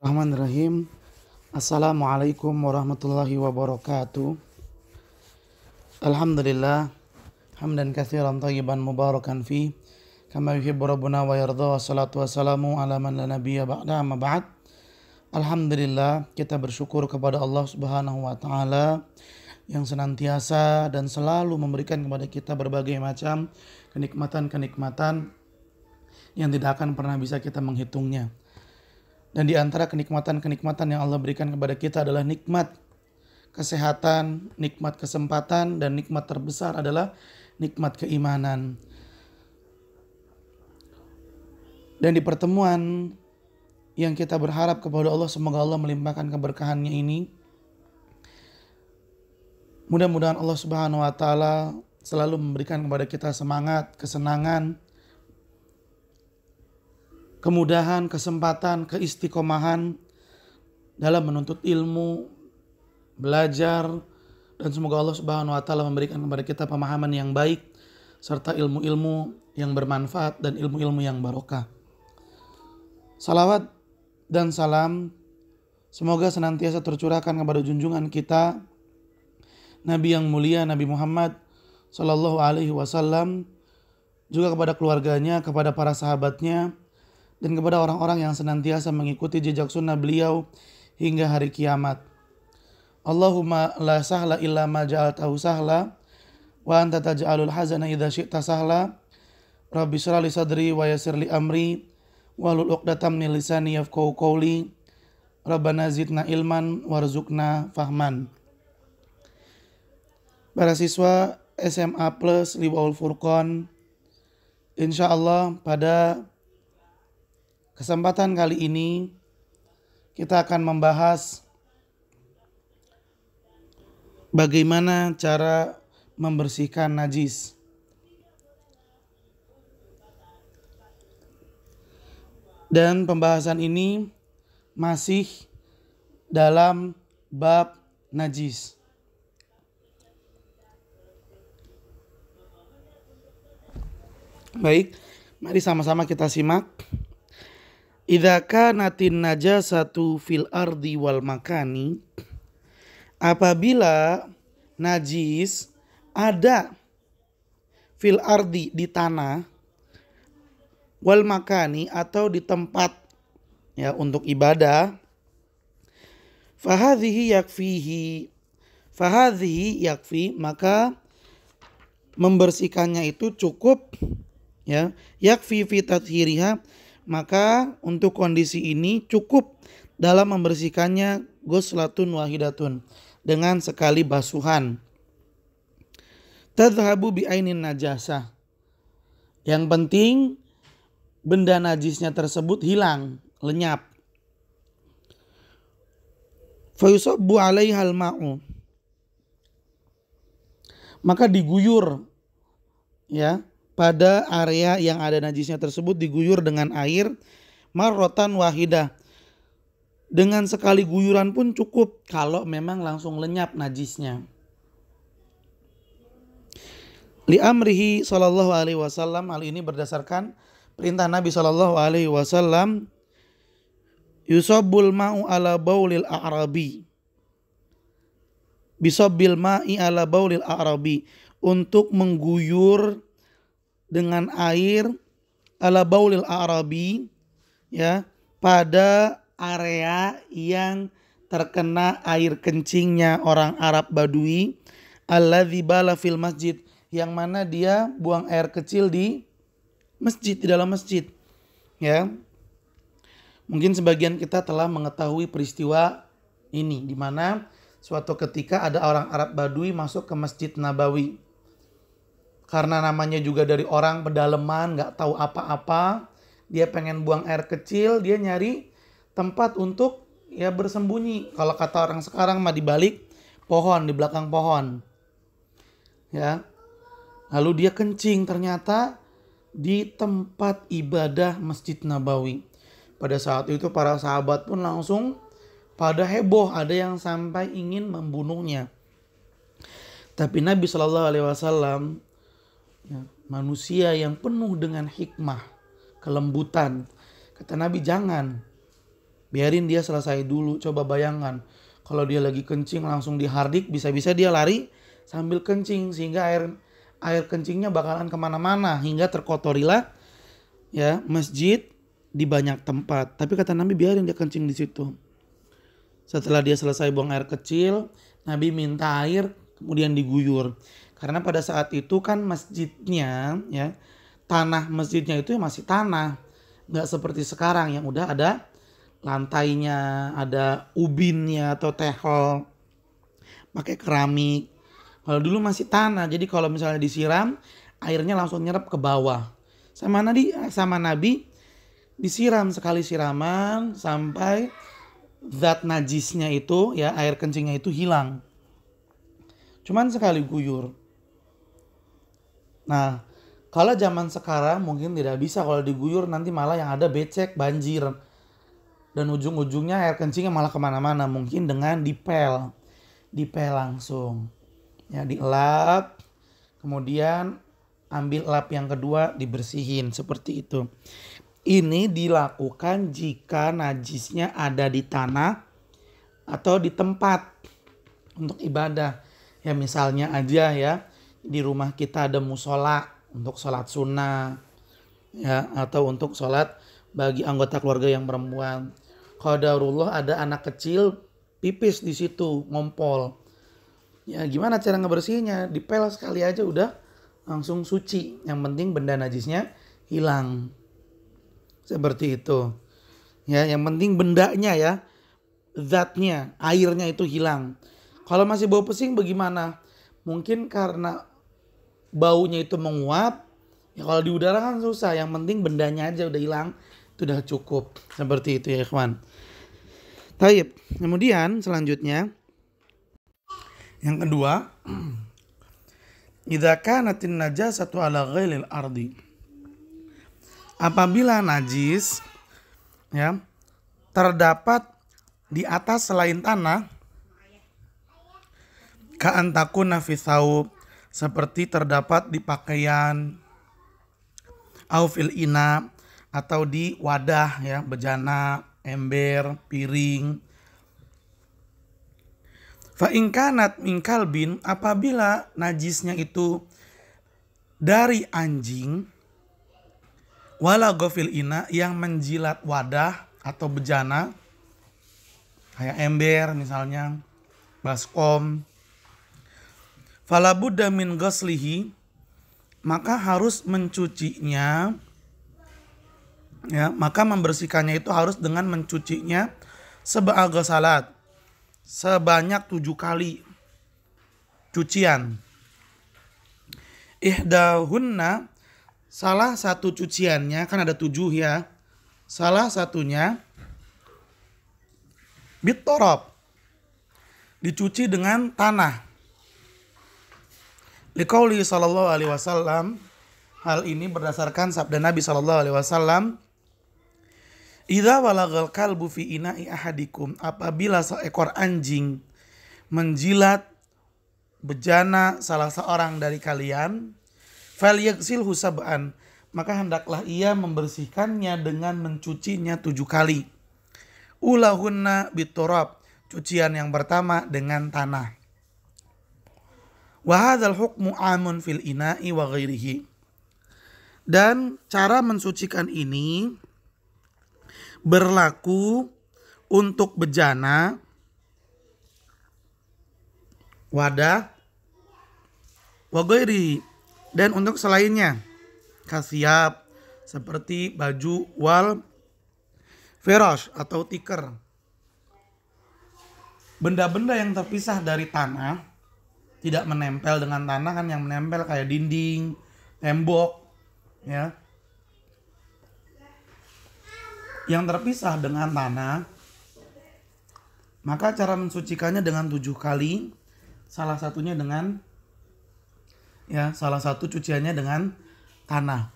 Bismillahirrahmanirrahim. Assalamualaikum warahmatullahi wabarakatuh. Alhamdulillah hamdan katsiran thayyiban mubarakan fi kama yuhibbu rabbuna wa yarda, wassalatu wassalamu ala man la nabiyya ba'da, amma ba'd. Alhamdulillah, kita bersyukur kepada Allah Subhanahu wa taala yang senantiasa dan selalu memberikan kepada kita berbagai macam kenikmatan-kenikmatan yang tidak akan pernah bisa kita menghitungnya. Dan di antara kenikmatan-kenikmatan yang Allah berikan kepada kita adalah nikmat kesehatan, nikmat kesempatan, dan nikmat terbesar adalah nikmat keimanan. Dan di pertemuan yang kita berharap kepada Allah, semoga Allah melimpahkan keberkahannya ini. Mudah-mudahan Allah Subhanahu wa taala selalu memberikan kepada kita semangat, kesenangan, kemudahan, kesempatan, keistiqomahan dalam menuntut ilmu, belajar, dan semoga Allah Subhanahu wa taala memberikan kepada kita pemahaman yang baik serta ilmu-ilmu yang bermanfaat dan ilmu-ilmu yang barokah. Salawat dan salam semoga senantiasa tercurahkan kepada junjungan kita Nabi yang mulia, Nabi Muhammad sallallahu alaihi wasallam, juga kepada keluarganya, kepada para sahabatnya, dan kepada orang-orang yang senantiasa mengikuti jejak sunnah beliau hingga hari kiamat. Allahumma la sahla illa ma ja'altahu sahla wa anta taj'alul hazana idza syi'ta sahla. Rabbi shrah li sadri wa yassir li amri wahlul 'uqdatam min lisani yafqahu qawli. Rabbana zidna ilman warzuqna fahman. Para siswa SMA Plus Liwaul Furqan, insyaallah pada kesempatan kali ini kita akan membahas bagaimana cara membersihkan najis. Dan pembahasan ini masih dalam bab najis. Baik, mari sama-sama kita simak. Idza kanatin najasatu fil ardi wal makani, apabila najis ada fil ardi di tanah, wal makani atau di tempat ya untuk ibadah, fahadhihi yakfi, maka membersihkannya itu cukup ya, yakfi fi tathhiriha, maka untuk kondisi ini cukup dalam membersihkannya ghuslatun wahidatun, dengan sekali basuhan. Tadhhabu bi ainin najasah, yang penting benda najisnya tersebut hilang, lenyap. Fayusabbu 'alaihal ma'u, maka diguyur ya, pada area yang ada najisnya tersebut diguyur dengan air marrotan wahidah, dengan sekali guyuran pun cukup kalau memang langsung lenyap najisnya. Li amrihi sallallahu alaihi wasallam, hal ini berdasarkan perintah Nabi sallallahu alaihi wasallam, yusabbul ma'u ala baulil a'rabi, bisabbil ma'i ala baulil a'rabi, untuk mengguyur dengan air ala baulil a'rabi ya, pada area yang terkena air kencingnya orang Arab Badui, alladzi bala fil masjid, yang mana dia buang air kecil di masjid, di dalam masjid ya. Mungkin sebagian kita telah mengetahui peristiwa ini, di mana suatu ketika ada orang Arab Badui masuk ke Masjid Nabawi. Karena namanya juga dari orang pedalaman, gak tahu apa-apa, dia pengen buang air kecil, dia nyari tempat untuk ya bersembunyi. Kalau kata orang sekarang mah di balik pohon, di belakang pohon. Ya. Lalu dia kencing, ternyata di tempat ibadah Masjid Nabawi. Pada saat itu para sahabat pun langsung pada heboh, ada yang sampai ingin membunuhnya. Tapi Nabi Shallallahu Alaihi Wasallam, ya, manusia yang penuh dengan hikmah, kelembutan, kata Nabi, jangan. Biarin dia selesai dulu. Coba bayangkan kalau dia lagi kencing langsung dihardik, bisa-bisa dia lari sambil kencing sehingga air kencingnya bakalan kemana-mana hingga terkotorilah ya masjid di banyak tempat. Tapi kata Nabi biarin dia kencing di situ. Setelah dia selesai buang air kecil, Nabi minta air kemudian diguyur. Karena pada saat itu kan masjidnya ya, tanah masjidnya itu masih tanah. Nggak seperti sekarang yang udah ada lantainya, ada ubinnya atau tehol pakai keramik. Kalau dulu masih tanah, jadi kalau misalnya disiram airnya langsung nyerap ke bawah. Sama Nabi disiram sekali siraman sampai zat najisnya itu ya, air kencingnya itu hilang. Cuman sekali guyur. Nah, kalau zaman sekarang mungkin tidak bisa, kalau diguyur nanti malah yang ada becek, banjir. Dan ujung-ujungnya air kencingnya malah kemana-mana. Mungkin dengan dipel langsung. Ya, dielap, kemudian ambil lap yang kedua dibersihin seperti itu. Ini dilakukan jika najisnya ada di tanah atau di tempat untuk ibadah. Ya misalnya aja ya, di rumah kita ada musola untuk sholat sunnah ya, atau untuk sholat bagi anggota keluarga yang perempuan. Qadarullah ada anak kecil pipis di situ, ngompol. Ya gimana cara ngebersihinnya? Dipel sekali aja udah langsung suci. Yang penting benda najisnya hilang. Seperti itu. Ya, yang penting bendanya ya, zatnya, airnya itu hilang. Kalau masih bau pesing bagaimana? Mungkin karena baunya itu menguap. Ya kalau di udara kan susah. Yang penting bendanya aja udah hilang, itu udah cukup. Seperti itu ya ikhwan. Taib. Kemudian selanjutnya yang kedua, idza kanatin najasatu ala ghairil ardi. Apabila najis ya terdapat di atas selain tanah, ka'an takuna fi thawb, seperti terdapat di pakaian, au fil ina, atau di wadah ya, bejana, ember, piring. Fa in kanat min kalbin, apabila najisnya itu dari anjing, wala gofil ina, yang menjilat wadah atau bejana kayak ember misalnya, baskom, fala budda min ghaslihi, maka harus mencucinya ya, maka membersihkannya itu harus dengan mencucinya seba'al salat, sebanyak 7 kali cucian. Ihdahunna, salah satu cuciannya, kan ada 7 ya, salah satunya bittorab, dicuci dengan tanah. Liqauli sallallahu alaihi wasallam, hal ini berdasarkan sabda Nabi sallallahu alaihi wasallam, idza walagal kalbu fi ina'i ahadikum, apabila seekor anjing menjilat bejana salah seorang dari kalian, falyaghsilhu sab'an, maka hendaklah ia membersihkannya dengan mencucinya 7 kali. Ulahunna biturab, cucian yang pertama dengan tanah. Wa hadzal hukmu amun fil ina'i wa ghairihi. Dan cara mensucikan ini berlaku untuk bejana, wadah, wa ghairihi, dan untuk selainnya, kasiyab, seperti baju, wal firash atau tikar. Benda-benda yang terpisah dari tanah, tidak menempel dengan tanah, kan yang menempel kayak dinding, tembok ya, yang terpisah dengan tanah, maka cara mensucikannya dengan 7 kali, salah satunya dengan ya, salah satu cuciannya dengan tanah.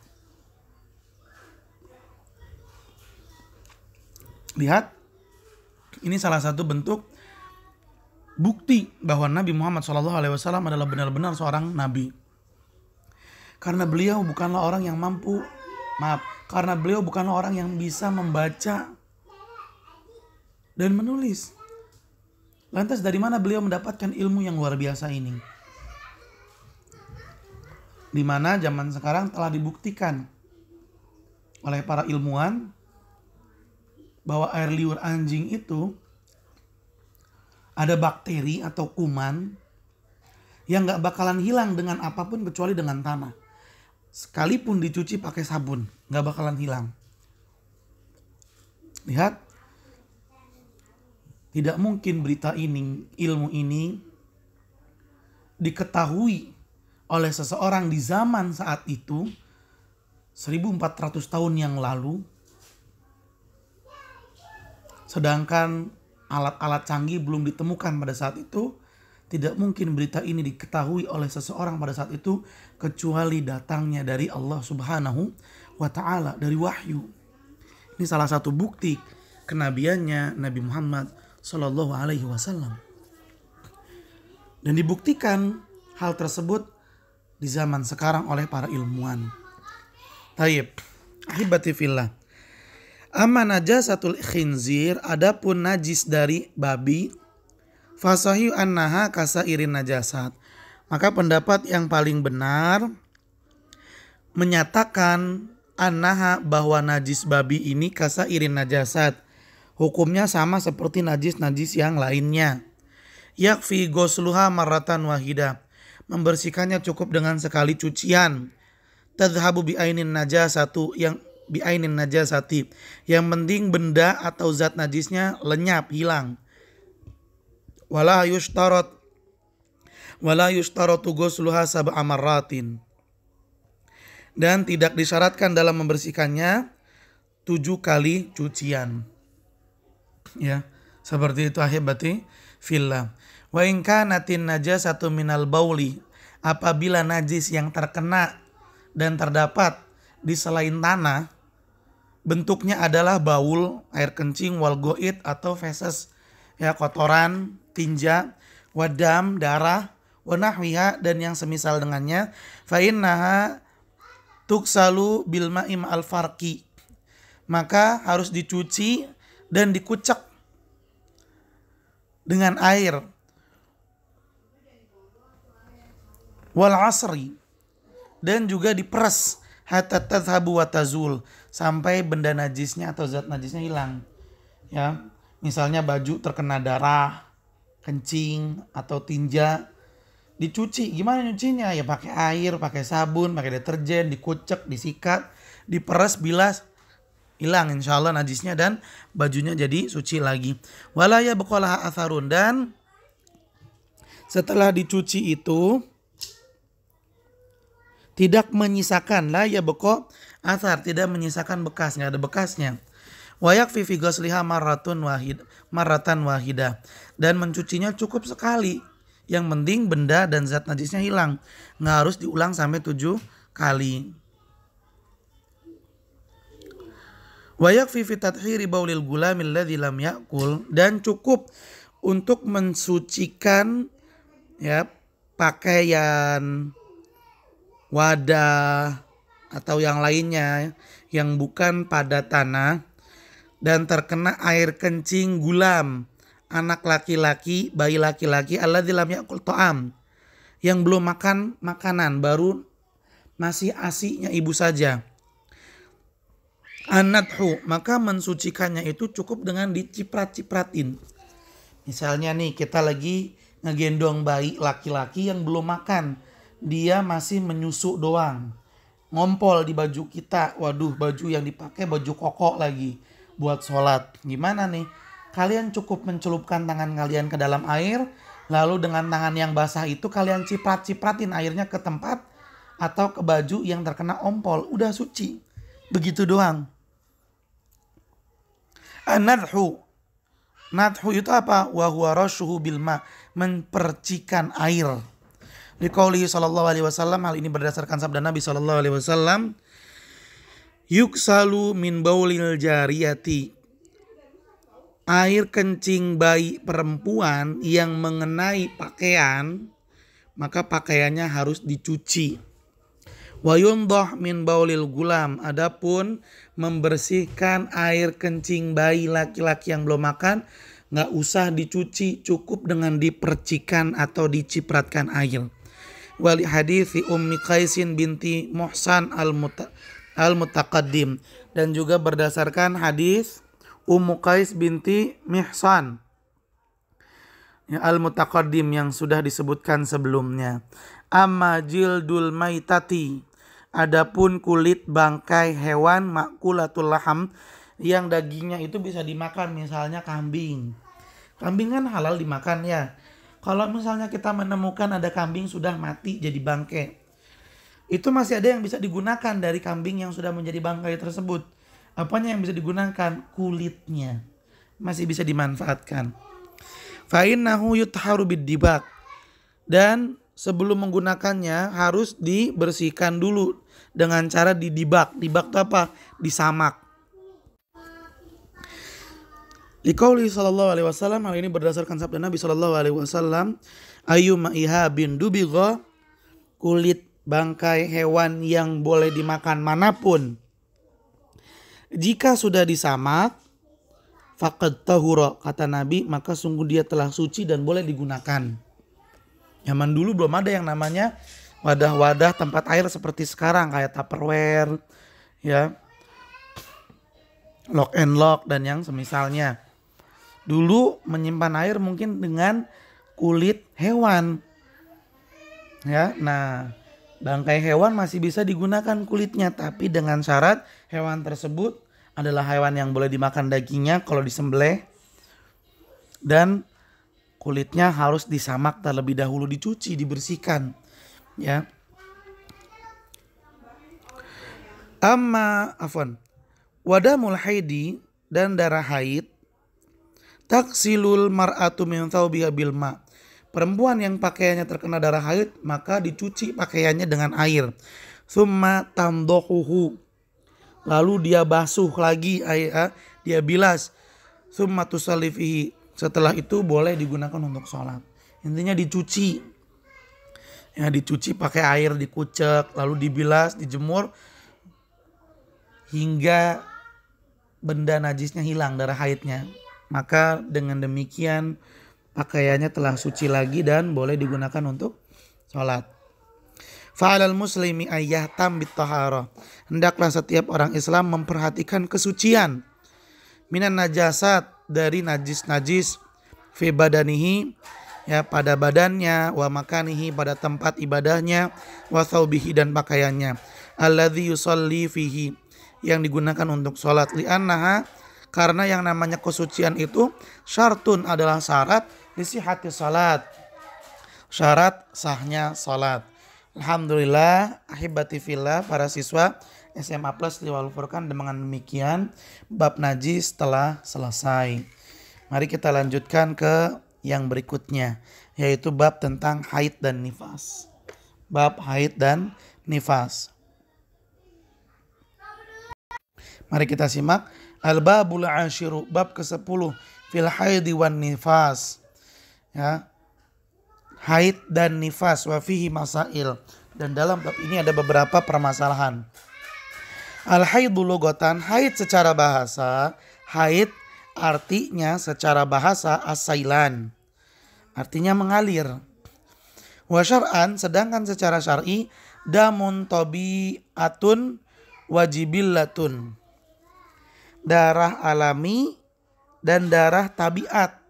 Lihat, ini salah satu bentuk bukti bahwa Nabi Muhammad SAW adalah benar-benar seorang nabi. Karena beliau bukanlah orang yang karena beliau bukanlah orang yang bisa membaca dan menulis. Lantas dari mana beliau mendapatkan ilmu yang luar biasa ini? Di mana zaman sekarang telah dibuktikan oleh para ilmuwan bahwa air liur anjing itu ada bakteri atau kuman yang gak bakalan hilang dengan apapun kecuali dengan tanah. Sekalipun dicuci pakai sabun, gak bakalan hilang. Lihat, tidak mungkin berita ini, ilmu ini diketahui oleh seseorang di zaman saat itu, 1400 tahun yang lalu, sedangkan alat-alat canggih belum ditemukan pada saat itu. Tidak mungkin berita ini diketahui oleh seseorang pada saat itu kecuali datangnya dari Allah Subhanahu wa Ta'ala, dari wahyu. Ini salah satu bukti kenabiannya Nabi Muhammad Sallallahu Alaihi Wasallam. Dan dibuktikan hal tersebut di zaman sekarang oleh para ilmuwan. Tayyib, ahibati fillah. Amma najasatul khinzir, adapun najis dari babi, fasahihu annaha kasairin najasat. Maka pendapat yang paling benar menyatakan annaha, bahwa najis babi ini kasairin najasat. Hukumnya sama seperti najis-najis yang lainnya. Yakfi ghusluha marratan wahidah. Membersihkannya cukup dengan sekali cucian. Tadhhabu bi'ainin najasatu, yang bi'ainin najasati. Yang penting benda atau zat najisnya lenyap, hilang. Wala yushtaratu ghusluha sab'a marratin. Dan tidak disyaratkan dalam membersihkannya 7 kali cucian. Ya, seperti itu ahibati fillah. Wa in kanatin najasatu minal bauli, apabila najis yang terkena dan terdapat di selain tanah bentuknya adalah baul, air kencing, wal goit atau feses, ya, kotoran, tinja, wadam, darah, wanahwiha, dan yang semisal dengannya, fa innaha tuksalu bil ma'i ma'al farqi, maka harus dicuci dan dikucek dengan air, wal asri, dan juga diperes, hatta tadhhabu wa tazul, sampai benda najisnya atau zat najisnya hilang. Ya, misalnya baju terkena darah, kencing atau tinja, dicuci. Gimana nyucinya? Ya pakai air, pakai sabun, pakai deterjen, dikucek, disikat, diperes, bilas, hilang insyaallah najisnya dan bajunya jadi suci lagi. Wala yabqalaha atharun, dan setelah dicuci itu tidak menyisakan, la yabqa athar, tidak menyisakan bekas, nggak ada bekasnya. Wa yakfi fi ghusliha marratan wahidah, dan mencucinya cukup sekali. Yang penting benda dan zat najisnya hilang, nggak harus diulang sampai 7 kali. Wa yakfi fi tathhiri baulil gulamil ladzi lam ya'kul, dan cukup untuk mensucikan, ya, pakaian, wadah atau yang lainnya yang bukan pada tanah dan terkena air kencing gulam, anak laki-laki, bayi laki-laki, alladzi lam ya'kul ta'am, yang belum makan makanan, baru masih asinya ibu saja. Anadhu, maka mensucikannya itu cukup dengan diciprat-cipratin. Misalnya nih, kita lagi ngegendong bayi laki-laki yang belum makan, dia masih menyusu doang, ngompol di baju kita. Waduh, baju yang dipakai baju koko lagi buat sholat. Gimana nih? Kalian cukup mencelupkan tangan kalian ke dalam air, lalu dengan tangan yang basah itu kalian ciprat-cipratin airnya ke tempat atau ke baju yang terkena ompol, udah suci. Begitu doang. An-nadhu, nadhu itu apa? Wa huwa rashuhu bil ma, mempercikan air. Liqaulihi sallallahu alaihi wasallam, hal ini berdasarkan sabda Nabi sallallahu alaihi wasallam, yuksalu min baulil jariyati, air kencing bayi perempuan yang mengenai pakaian, maka pakaiannya harus dicuci. Wa yundhah min baulil gulam, adapun membersihkan air kencing bayi laki-laki yang belum makan nggak usah dicuci, cukup dengan dipercikan atau dicipratkan air. Wali hadithi Ummi Qaisin binti Muhsan al-Mutaqaddim, dan juga berdasarkan hadis Ummu Qais binti Mihsan al-Mutaqaddim yang sudah disebutkan sebelumnya. Amma jildul maitati, adapun kulit bangkai hewan makulatul laham yang dagingnya itu bisa dimakan, misalnya kambing. Kambing kan halal dimakan ya. Kalau misalnya kita menemukan ada kambing sudah mati jadi bangkai, itu masih ada yang bisa digunakan dari kambing yang sudah menjadi bangkai tersebut. Apanya yang bisa digunakan? Kulitnya masih bisa dimanfaatkan. Fa innahu yutharu bid-dibak, dan sebelum menggunakannya harus dibersihkan dulu dengan cara didibak. Dibak itu apa? Disamak. Liqauli sallallahu alaihi wasallam, hal ini berdasarkan sabda Nabi sallallahu alaihi wasallam, ayyuma ihabin dubigha, kulit bangkai hewan yang boleh dimakan manapun jika sudah disamak, faqad tahura, kata Nabi, maka sungguh dia telah suci dan boleh digunakan. Zaman dulu belum ada yang namanya wadah-wadah tempat air seperti sekarang kayak Tupperware, ya, lock and lock dan yang semisalnya. Dulu menyimpan air mungkin dengan kulit hewan, ya. Nah, bangkai hewan masih bisa digunakan kulitnya, tapi dengan syarat hewan tersebut adalah hewan yang boleh dimakan dagingnya kalau disembelih, dan kulitnya harus disamak terlebih dahulu, dicuci, dibersihkan, ya. Wadamul haidi, dan darah haid, taksilul mar'atu min thawbiha bil ma, perempuan yang pakaiannya terkena darah haid maka dicuci pakaiannya dengan air. Tsumma tamdohuhu, lalu dia basuh lagi, dia bilas. Tsumma tusalli fihi, setelah itu boleh digunakan untuk sholat. Intinya dicuci, ya, dicuci pakai air, dikucek, lalu dibilas, dijemur hingga benda najisnya hilang, darah haidnya. Maka dengan demikian pakaiannya telah suci lagi dan boleh digunakan untuk sholat. Fa'alal muslimi ayyahtam bittahara, hendaklah setiap orang Islam memperhatikan kesucian, minan najasat, dari najis-najis, fi badanihi, ya, pada badannya, wa makanihi, pada tempat ibadahnya, wa thawbihi, dan pakaiannya, alladzi yusalli fihi, yang digunakan untuk sholat. Li'annaha, karena yang namanya kesucian itu syartun, adalah syarat lisihati salat, syarat sahnya salat. Alhamdulillah, ahibati fillah, para siswa SMA Plus Liwal Furqan, dengan demikian bab najis telah selesai. Mari kita lanjutkan ke yang berikutnya, yaitu bab tentang haid dan nifas. Bab haid dan nifas. Mari kita simak. Al-babul ashiru, bab ke-10, fil haidi wan nifas, ya, haid dan nifas, wa fihi masail, dan dalam bab ini ada beberapa permasalahan. Al-haidu lugatan, haid secara bahasa, haid artinya secara bahasa as-sailan, artinya mengalir. Wa syar'an, sedangkan secara syar'i, damun tabi'atun wajibillatun, darah alami dan darah tabiat.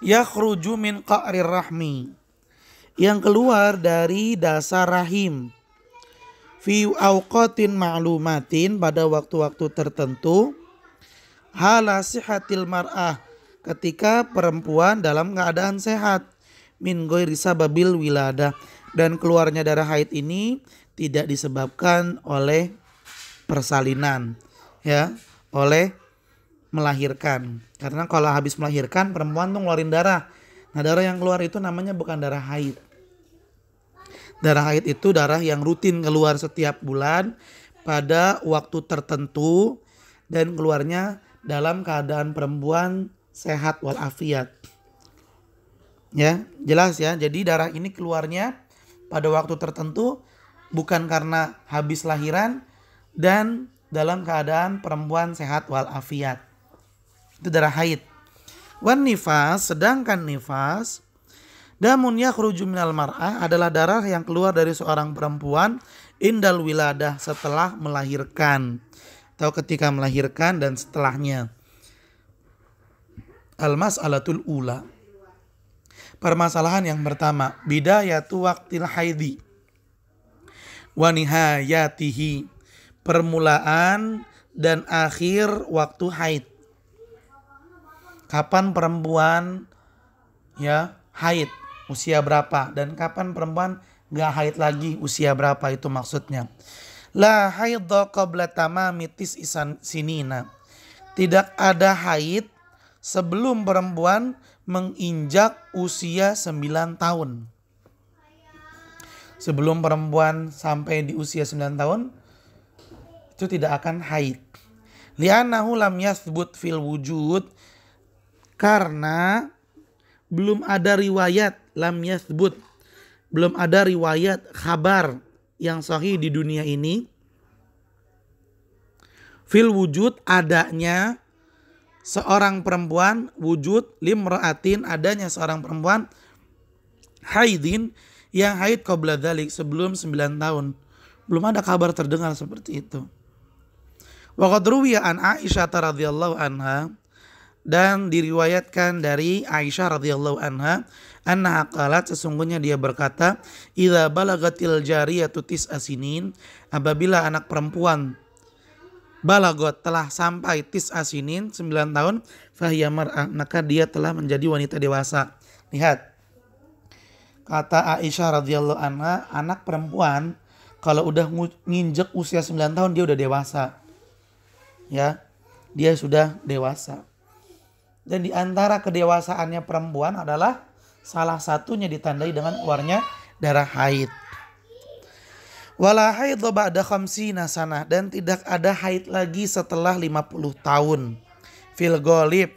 Yakhruju min qa'rir rahmi, yang keluar dari dasar rahim. Fi awqatin ma'lumatin, pada waktu-waktu tertentu. Hala sihatil mar'ah, ketika perempuan dalam keadaan sehat. Min ghairi sababil wiladah, dan keluarnya darah haid ini tidak disebabkan oleh persalinan, ya, oleh melahirkan. Karena kalau habis melahirkan perempuan tuh ngeluarin darah. Nah, darah yang keluar itu namanya bukan darah haid. Darah haid itu darah yang rutin keluar setiap bulan pada waktu tertentu, dan keluarnya dalam keadaan perempuan sehat walafiat. Ya, jelas ya. Jadi darah ini keluarnya pada waktu tertentu bukan karena habis lahiran, dan dalam keadaan perempuan sehat walafiat. Itu darah haid. Wan nifas, sedangkan nifas, damun yakhruju minal mar'ah, adalah darah yang keluar dari seorang perempuan indal wiladah, setelah melahirkan atau ketika melahirkan dan setelahnya. Al-mas'alatul ula, permasalahan yang pertama, bidayatu waqtil haidi wa nihayatihi, permulaan dan akhir waktu haid. Kapan perempuan haid, usia berapa, dan kapan perempuan gak haid lagi, usia berapa, itu maksudnya. La haidha qabla tamami tis'i sinina, tidak ada haid sebelum perempuan menginjak usia 9 tahun. Sebelum perempuan sampai di usia 9 tahun itu tidak akan haid. Li'annahu lam yathbut fil wujud, karena belum ada riwayat, lam yathbut, belum ada riwayat kabar yang sahih di dunia ini, fil wujud, adanya seorang perempuan, wujud limra'atin, adanya seorang perempuan, haidin, yang haid qabla dzalik, sebelum 9 tahun. Belum ada kabar terdengar seperti itu. Wa qad ruwiya an Aisyah radhiyallahu anha, dan diriwayatkan dari Aisyah radhiyallahu anha, annaha qalat, sesungguhnya dia berkata, idza balagatil jariyatu tis'a sinin, apabila anak perempuan balagot, telah sampai tis'a sinin, 9 tahun, fahiya mar'ah, maka dia telah menjadi wanita dewasa. Lihat, kata Aisyah radhiyallahu anha, anak perempuan kalau udah nginjek usia 9 tahun dia udah dewasa. Ya, dia sudah dewasa. Dan di antara kedewasaannya perempuan adalah salah satunya ditandai dengan keluarnya darah haid. Wala haidha ba'da khamsina sanah, dan tidak ada haid lagi setelah 50 tahun. Fil ghalib,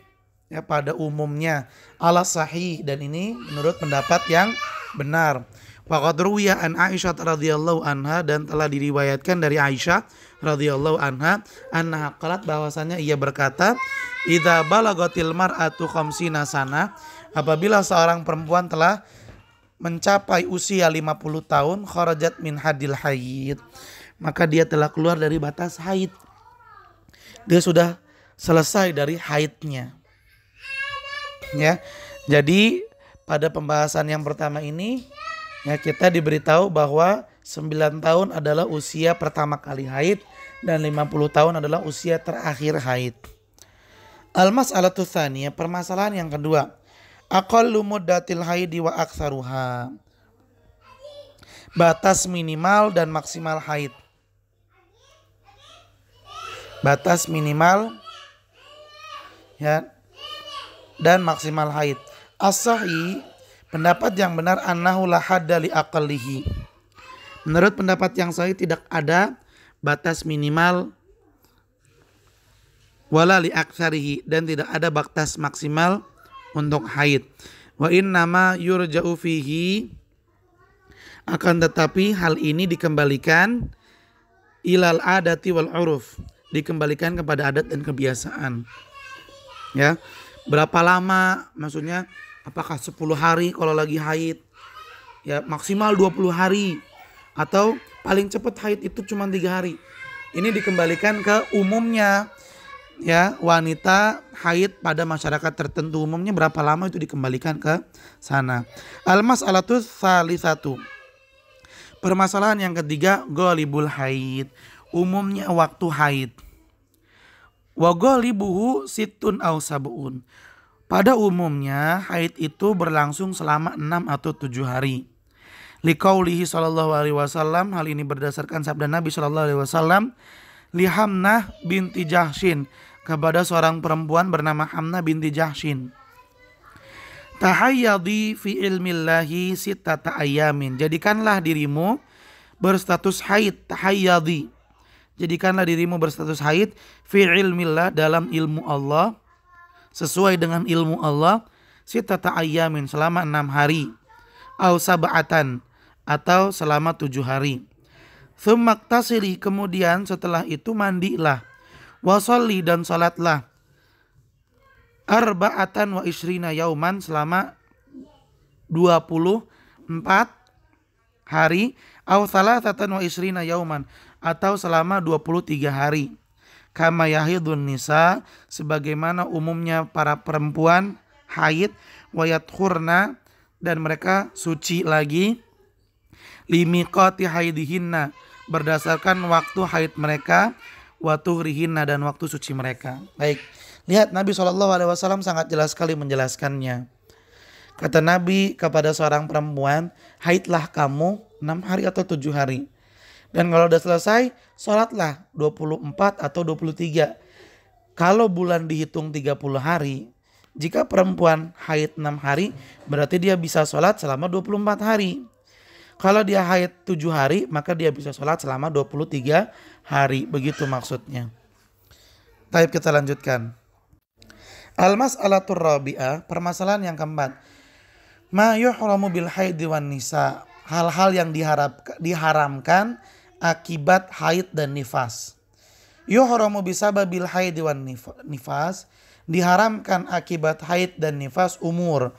ya, pada umumnya, ala sahih, dan ini menurut pendapat yang benar. Wa qad ruwiya an Aisyah radhiyallahu anha, dan telah diriwayatkan dari Aisyah radhiyallahu anha, annaha qalat, bahwasannya ia berkata, idza balagatil mar'atu khamsina sanah, apabila seorang perempuan telah mencapai usia 50 tahun, kharajat min hadil haid, maka dia telah keluar dari batas haid. Dia sudah selesai dari haidnya. Ya. Jadi pada pembahasan yang pertama ini, ya, kita diberitahu bahwa 9 tahun adalah usia pertama kali haid dan 50 tahun adalah usia terakhir haid. Al-mas'alatu tsaniyah, permasalahan yang kedua, aqallu muddatil haidi wa aktsaruha, batas minimal dan maksimal haid. Batas minimal, ya, dan maksimal haid. As-sahih, pendapat yang benar, annahu la hadda li aqallihi, menurut pendapat yang sahih tidak ada batas minimal, wala li aktsarihi, dan tidak ada batas maksimal untuk haid. Wa innama yurja'u fihi, akan tetapi hal ini dikembalikan ilal adati wal uruf, dikembalikan kepada adat dan kebiasaan. Ya, berapa lama, maksudnya apakah 10 hari kalau lagi haid, ya, maksimal 20 hari, atau paling cepat haid itu cuma 3 hari. Ini dikembalikan ke umumnya, ya, wanita haid pada masyarakat tertentu umumnya berapa lama itu dikembalikan ke sana. Al-mas'alatu tsalitsatu, permasalahan yang ketiga, ghalibul haid, umumnya waktu haid. Wa ghalibuhu sittun aw sab'un, pada umumnya haid itu berlangsung selama 6 atau 7 hari. Liqaulihi sallallahu alaihi wasallam, hal ini berdasarkan sabda Nabi sallallahu alaihi wasallam, li Hamnah binti Jahsyin, kepada seorang perempuan bernama Hamnah binti Jahsyin, tahayyadi fi ilmillahi sittata ayamin, jadikanlah dirimu berstatus haid, tahayyadi, jadikanlah dirimu berstatus haid, fi ilmillah, dalam ilmu Allah, sesuai dengan ilmu Allah, sittata ayamin, selama 6 hari, au sab'atan, atau selama 7 hari. Tsummaktasili, kemudian setelah itu mandilah. Wasolli, dan salatlah. Arba'atan wa isrina yauman, selama 24 hari. Aw thalathatan wa isrina yauman, atau selama 23 hari. Kama yahidun nisa, sebagaimana umumnya para perempuan haid. Wayadkhurna, dan mereka suci lagi. Limiqati haidihinna, berdasarkan waktu haid mereka. Watuhrihinna, dan waktu suci mereka. Baik, lihat Nabi SAW sangat jelas sekali menjelaskannya. Kata Nabi kepada seorang perempuan, haidlah kamu 6 hari atau 7 hari. Dan kalau udah selesai, sholatlah 24 atau 23. Kalau bulan dihitung 30 hari, jika perempuan haid 6 hari, berarti dia bisa sholat selama 24 hari. Kalau dia haid 7 hari, maka dia bisa sholat selama 23 hari. Begitu maksudnya. Baik, kita lanjutkan. Al-mas'alatur rabi'ah, permasalahan yang keempat. Ma yuhramu bil haidi wan nisa, hal-hal yang diharamkan akibat haid dan nifas. Yuhramu bisababil haidi wan nifas, diharamkan akibat haid dan nifas umur.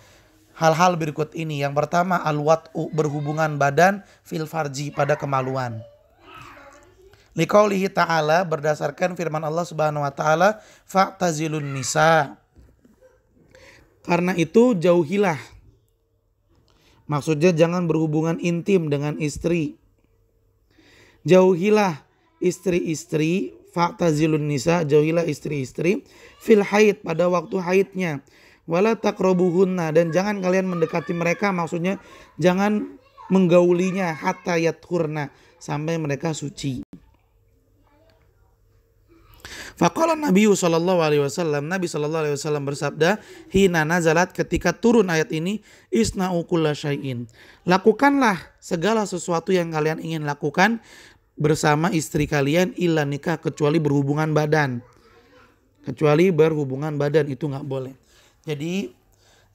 Hal-hal berikut ini. Yang pertama, al-wat'u, berhubungan badan, fil farji, pada kemaluan. Liqaulihi ta'ala, berdasarkan firman Allah Subhanahu wa taala, fa'tazilun nisa. Karena itu jauhilah. Maksudnya jangan berhubungan intim dengan istri. Jauhilah istri-istri, fa'tazilun nisa, jauhilah istri-istri, fil haid, pada waktu haidnya. Wala taqrabuhunna, dan jangan kalian mendekati mereka, maksudnya jangan menggaulinya, hatta yathurna, sampai mereka suci. Faqala Nabi sallallahu alaihi wasallam, Nabi sallallahu alaihi wasallam bersabda, hina nazalat, ketika turun ayat ini, isna'u kulla syai'in, lakukanlah segala sesuatu yang kalian ingin lakukan bersama istri kalian, illa nikah, kecuali berhubungan badan. Kecuali berhubungan badan, itu enggak boleh. Jadi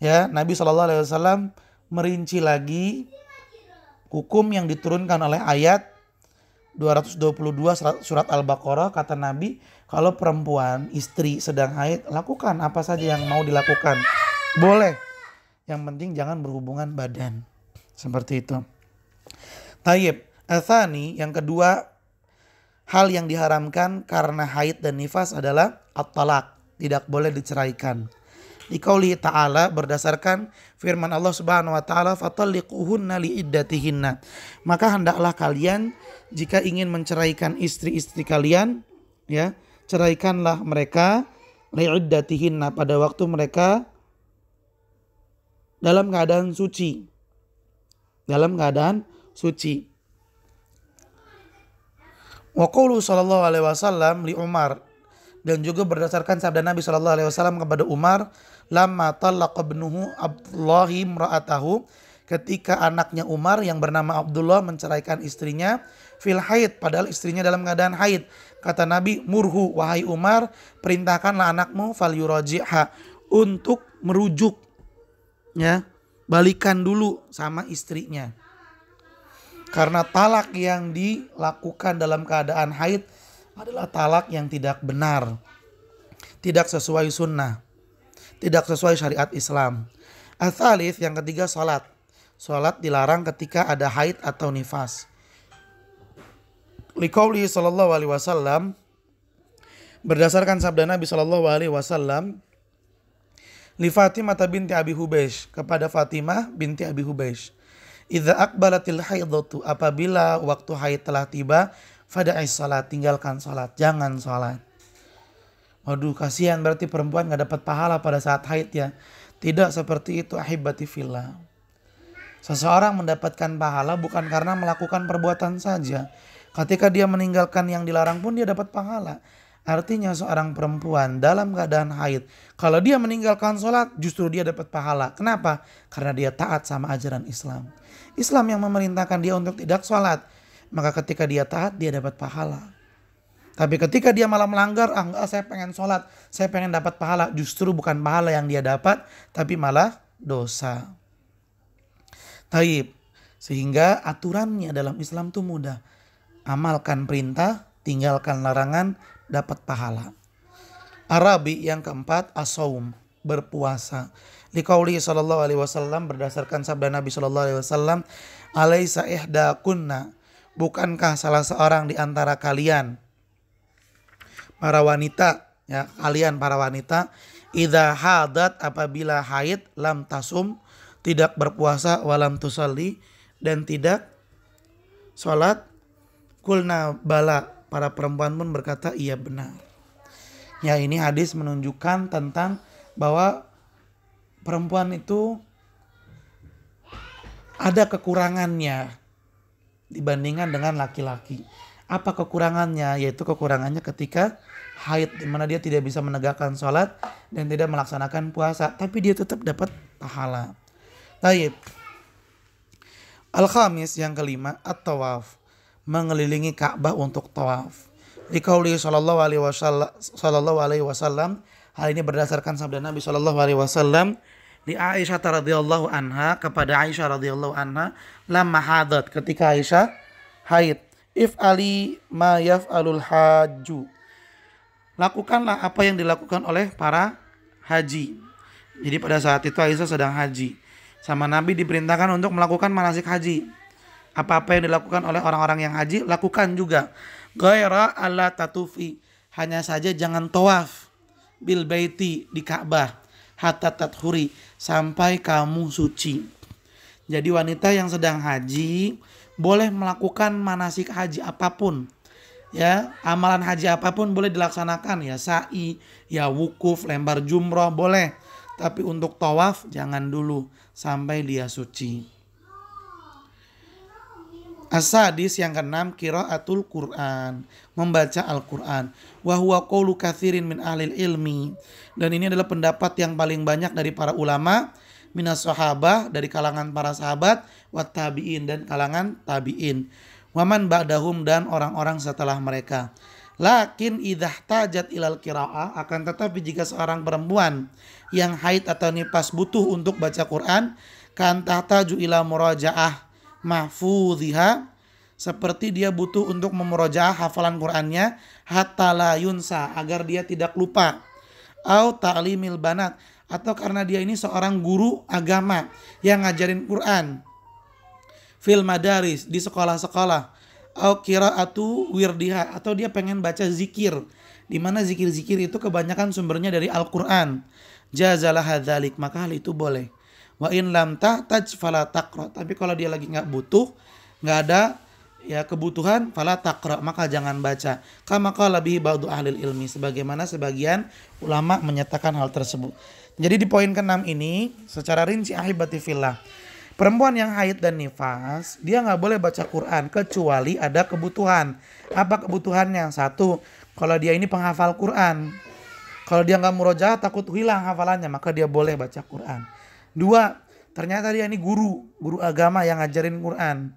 ya, Nabi sallallahu alaihi wasallam merinci lagi hukum yang diturunkan oleh ayat 222 surat Al-Baqarah. Kata Nabi, kalau perempuan istri sedang haid, lakukan apa saja yang mau dilakukan, boleh, yang penting jangan berhubungan badan. Seperti itu. Tayyib. Atsani, yang kedua, hal yang diharamkan karena haid dan nifas adalah at-talaq, tidak boleh diceraikan. Liqaulihi ta'ala, berdasarkan firman Allah Subhanahu wa taala, fatalliquhunna liiddatihinna, maka hendaklah kalian jika ingin menceraikan istri-istri kalian, ya, ceraikanlah mereka liiddatihinna, pada waktu mereka dalam keadaan suci. Dalam keadaan suci. Wa qaulu sallallahu alaihi wasallam li Umar, dan juga berdasarkan sabda Nabi sallallahu alaihi wasallam kepada Umar, lamma talaqa ibnuhu Abdullahi imra'atahu, ketika anaknya Umar yang bernama Abdullah menceraikan istrinya fil haid, padahal istrinya dalam keadaan haid. Kata Nabi, murhu, wahai Umar, perintahkanlah anakmu fal yuraji'ha, untuk merujuk, ya, balikan dulu sama istrinya. Karena talak yang dilakukan dalam keadaan haid adalah talak yang tidak benar, tidak sesuai sunnah, tidak sesuai syariat Islam. Ats-tsalits, yang ketiga, salat. Salat dilarang ketika ada haid atau nifas. Liqaulihi sallallahu alaihi wasallam, berdasarkan sabda Nabi sallallahu alaihi wasallam, li Fatimah binti Abi Hubeish, kepada Fatimah binti Abi Hubeish, idza aqbalatil haidatu, apabila waktu haid telah tiba, fada'is salat, tinggalkan salat, jangan salat. Waduh, kasihan, berarti perempuan gak dapat pahala pada saat haid ya. Tidak seperti itu, ahibati fillah. Seseorang mendapatkan pahala bukan karena melakukan perbuatan saja. Ketika dia meninggalkan yang dilarang pun dia dapat pahala. Artinya seorang perempuan dalam keadaan haid, kalau dia meninggalkan sholat, justru dia dapat pahala. Kenapa? Karena dia taat sama ajaran Islam. Islam yang memerintahkan dia untuk tidak sholat. Maka ketika dia taat, dia dapat pahala. Tapi ketika dia malah melanggar, enggak, saya pengen sholat, saya pengen dapat pahala, justru bukan pahala yang dia dapat, tapi malah dosa. Taib. Sehingga aturannya dalam Islam itu mudah. Amalkan perintah, tinggalkan larangan, dapat pahala. Arabi yang keempat, as-saum, berpuasa. Liqauli sallallahu alaihi wasallam, berdasarkan sabda Nabi sallallahu alaihi wasallam, alaisa ihdakunna, bukankah salah seorang di antara kalian para wanita, ya kalian para wanita, idza hadat, apabila haid, lam tasum, tidak berpuasa, walam tusalli, dan tidak sholat. Kulna bala, para perempuan pun berkata iya benar. Ya, ini hadis menunjukkan tentang bahwa perempuan itu ada kekurangannya dibandingkan dengan laki-laki. Apa kekurangannya? Yaitu kekurangannya ketika haid, di mana dia tidak bisa menegakkan sholat dan tidak melaksanakan puasa, tapi dia tetap dapat pahala. Taib. Al-khamis yang kelima, at-tawaf, mengelilingi Ka'bah untuk tawaf. Liqauli sallallahu alaihi wasallam, hal ini berdasarkan sabda Nabi sallallahu alaihi wasallam di Aisyah radhiyallahu anha, kepada Aisyah radhiyallahu anha, lamma hadat, ketika Aisyah haid, if ali ma yaf'alul hajju, lakukanlah apa yang dilakukan oleh para haji. Jadi pada saat itu Aisyah sedang haji, sama Nabi diperintahkan untuk melakukan manasik haji. Apa-apa yang dilakukan oleh orang-orang yang haji, lakukan juga. Ghaira alla tatufi, hanya saja jangan tawaf bil baiti, di Ka'bah, hatta tathuri, sampai kamu suci. Jadi wanita yang sedang haji boleh melakukan manasik haji apapun. Ya, amalan haji apapun boleh dilaksanakan, ya sa'i, ya wukuf, lempar jumroh boleh. Tapi untuk tawaf jangan dulu sampai dia suci. As-sadis yang keenam, qiraatul Quran, membaca Al-Quran. Wa huwa qaulu katsirin min ahlil ilmi, dan ini adalah pendapat yang paling banyak dari para ulama, minas sahabah, dari kalangan para sahabat, wat tabi'in, dan kalangan tabi'in, waman ba'dahum, dan orang-orang setelah mereka. Lakin idhah tajat ilal qiraah, akan tetapi jika seorang perempuan yang haid atau nifas butuh untuk baca Quran, kan tahtaju ila murajaah mahfudhiha, seperti dia butuh untuk memurojaah hafalan Qur'annya, hatta la yunsa, agar dia tidak lupa, au ta'limil banat, atau karena dia ini seorang guru agama yang ngajarin Quran fil madaris, di sekolah-sekolah, au qiraatu wirdiha, atau dia pengen baca zikir, di mana zikir-zikir itu kebanyakan sumbernya dari Al-Qur'an, jazalah hadzalik, maka hal itu boleh. Wa in lam tahtaj fala taqra, tapi kalau dia lagi enggak butuh, enggak ada ya kebutuhan, fala taqra, maka jangan baca. Kama qala bihi ba'du ahli ilmi, sebagaimana sebagian ulama menyatakan hal tersebut. Jadi di poin ke-6 ini secara rinci, ahibati fillah, perempuan yang haid dan nifas, dia enggak boleh baca Quran kecuali ada kebutuhan. Apa kebutuhannya? Satu, kalau dia ini penghafal Quran. Kalau dia enggak murojaah takut hilang hafalannya, maka dia boleh baca Quran. Dua, ternyata dia ini guru agama yang ngajarin Quran.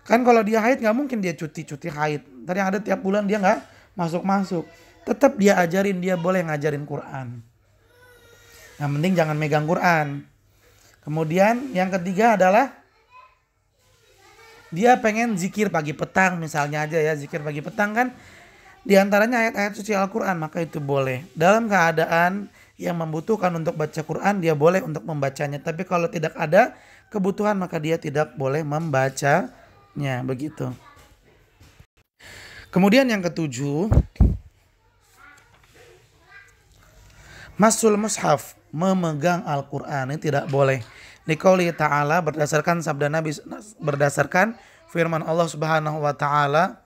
Kan kalau dia haid gak mungkin dia cuti haid. Tadi yang ada tiap bulan dia gak masuk-masuk. Tetap dia ajarin, dia boleh ngajarin Quran. Yang penting jangan megang Quran. Kemudian yang ketiga adalah dia pengen zikir pagi petang, misalnya aja ya, zikir pagi petang kan di antaranya ayat-ayat suci Al-Quran, maka itu boleh. Dalam keadaan yang membutuhkan untuk baca Quran, dia boleh untuk membacanya. Tapi kalau tidak ada kebutuhan, maka dia tidak boleh membacanya, begitu. Kemudian yang ketujuh, masul mushaf, memegang Al-Quran, ini tidak boleh. Liqauli ta'ala, berdasarkan sabda Nabi, berdasarkan firman Allah Subhanahu wa ta'ala,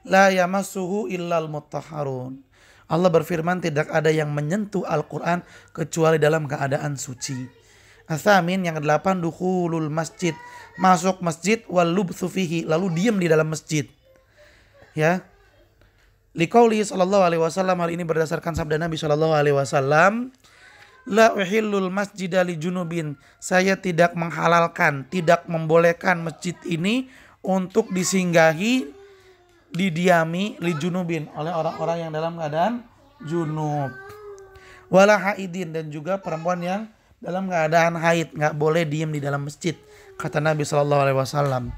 la yamassuhu illal mutahharun. Allah berfirman, tidak ada yang menyentuh Al-Quran kecuali dalam keadaan suci. As-samin yang ke-8, dukhulul masjid, masuk masjid, wal lubthu fihi, lalu diam di dalam masjid. Ya. Liqauli sallallahu alaihi wasallam, hal ini berdasarkan sabda Nabi sallallahu alaihi wasallam, la uhillul masjida li junubin, saya tidak menghalalkan, tidak membolehkan masjid ini untuk disinggahi, didiami, li junubin, oleh orang-orang yang dalam keadaan junub. Wala haidin, dan juga perempuan yang dalam keadaan haid, enggak boleh diam di dalam masjid, kata Nabi sallallahu alaihi wasallam.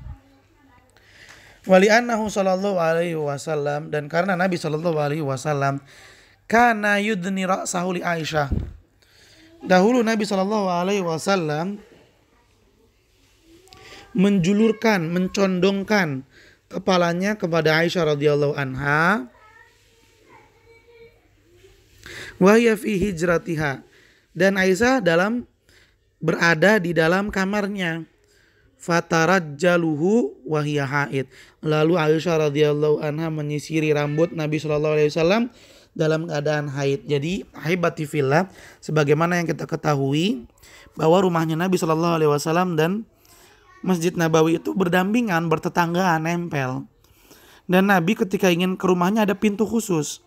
Wali annahu sallallahu alaihi wasallam, dan karena Nabi sallallahu alaihi wasallam kana yudni ra'sahu li Aisyah. Dahulu Nabi sallallahu alaihi wasallam menjulurkan, mencondongkan kepalanya kepada Aisyah radhiyallahu anha. Wa hiya fi hijratiha, dan Aisyah berada di dalam kamarnya. Fatarajjaluhu wa hiya haid. Lalu Aisyah radhiyallahu anha menyisiri rambut Nabi sallallahu alaihi wasallam dalam keadaan haid. Jadi haibati fillah, sebagaimana yang kita ketahui bahwa rumahnya Nabi sallallahu alaihi wasallam dan Masjid Nabawi itu berdampingan, bertetanggaan, nempel. Dan Nabi ketika ingin ke rumahnya ada pintu khusus.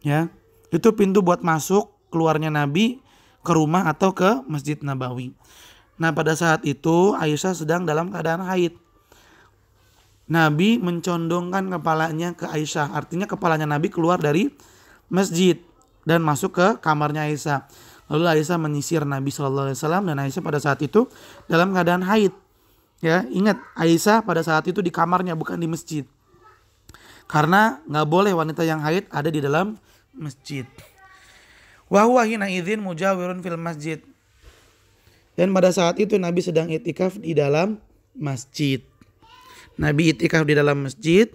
Ya, itu pintu buat masuk keluarnya Nabi ke rumah atau ke Masjid Nabawi. Nah, pada saat itu Aisyah sedang dalam keadaan haid. Nabi mencondongkan kepalanya ke Aisyah. Artinya kepalanya Nabi keluar dari masjid dan masuk ke kamarnya Aisyah. Lalu Aisyah menyisir Nabi sallallahu alaihi wasallam, dan Aisyah pada saat itu dalam keadaan haid. Ya, ingat Aisyah pada saat itu di kamarnya, bukan di masjid. Karena nggak boleh wanita yang haid ada di dalam masjid. Wa huwa hina idzin mujawirun fil masjid. Dan pada saat itu Nabi sedang itikaf di dalam masjid. Nabi itikaf di dalam masjid.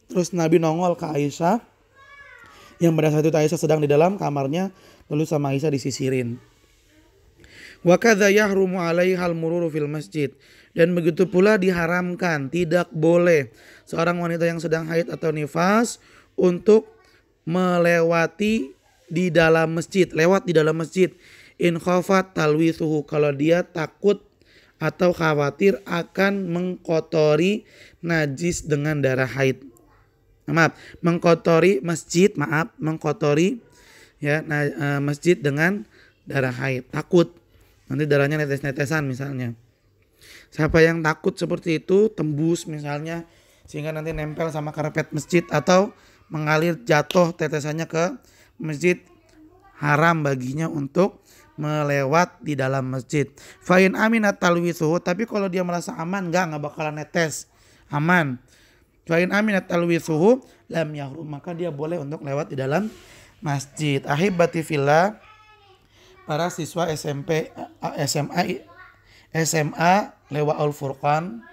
Terus Nabi nongol ke Aisyah, yang pada saat itu Aisyah sedang di dalam kamarnya. Lalu sama Aisyah disisirin. Wa kadza yahrumu 'alaihal mururu fil masjid. Dan begitu pula diharamkan, tidak boleh seorang wanita yang sedang haid atau nifas untuk melewati di dalam masjid, lewat di dalam masjid. In khafat talwithuhu, kalau dia takut atau khawatir akan mengkotori najis dengan darah haid. Mengkotori masjid, mengkotori ya masjid dengan darah haid. Takut nanti darahnya netes-netesan misalnya. Siapa yang takut seperti itu, tembus misalnya sehingga nanti nempel sama karpet masjid atau mengalir jatuh tetesannya ke masjid, haram baginya untuk melewat di dalam masjid. Fa'in aminat talwithu, tapi kalau dia merasa aman, nggak bakalan netes, aman. Fa'in aminat talwithu lam yahrum, maka dia boleh untuk lewat di dalam masjid. Ahibati fillah, para siswa SMP, SMA Lewaul Furqan,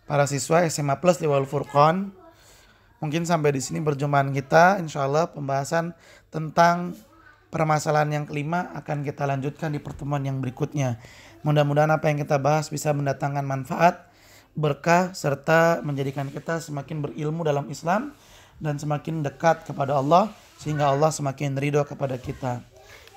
para siswa SMA Plus Lewaul Furqan, mungkin sampai di sini perjumpaan kita. Insyaallah pembahasan tentang permasalahan yang kelima akan kita lanjutkan di pertemuan yang berikutnya. Mudah-mudahan apa yang kita bahas bisa mendatangkan manfaat, berkah, serta menjadikan kita semakin berilmu dalam Islam dan semakin dekat kepada Allah, sehingga Allah semakin ridho kepada kita.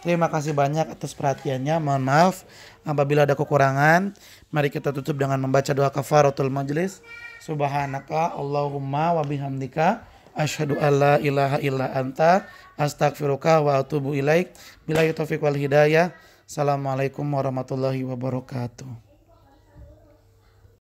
Terima kasih banyak atas perhatiannya. Mohon maaf apabila ada kekurangan. Mari kita tutup dengan membaca doa kafaratul majlis. Subhanaka Allahumma wa bihamdika asyhadu alla ilaha illa anta astaghfiruka wa atubu ilaik. Billahi taufiq wal hidayah. Assalamualaikum warahmatullahi wabarakatuh.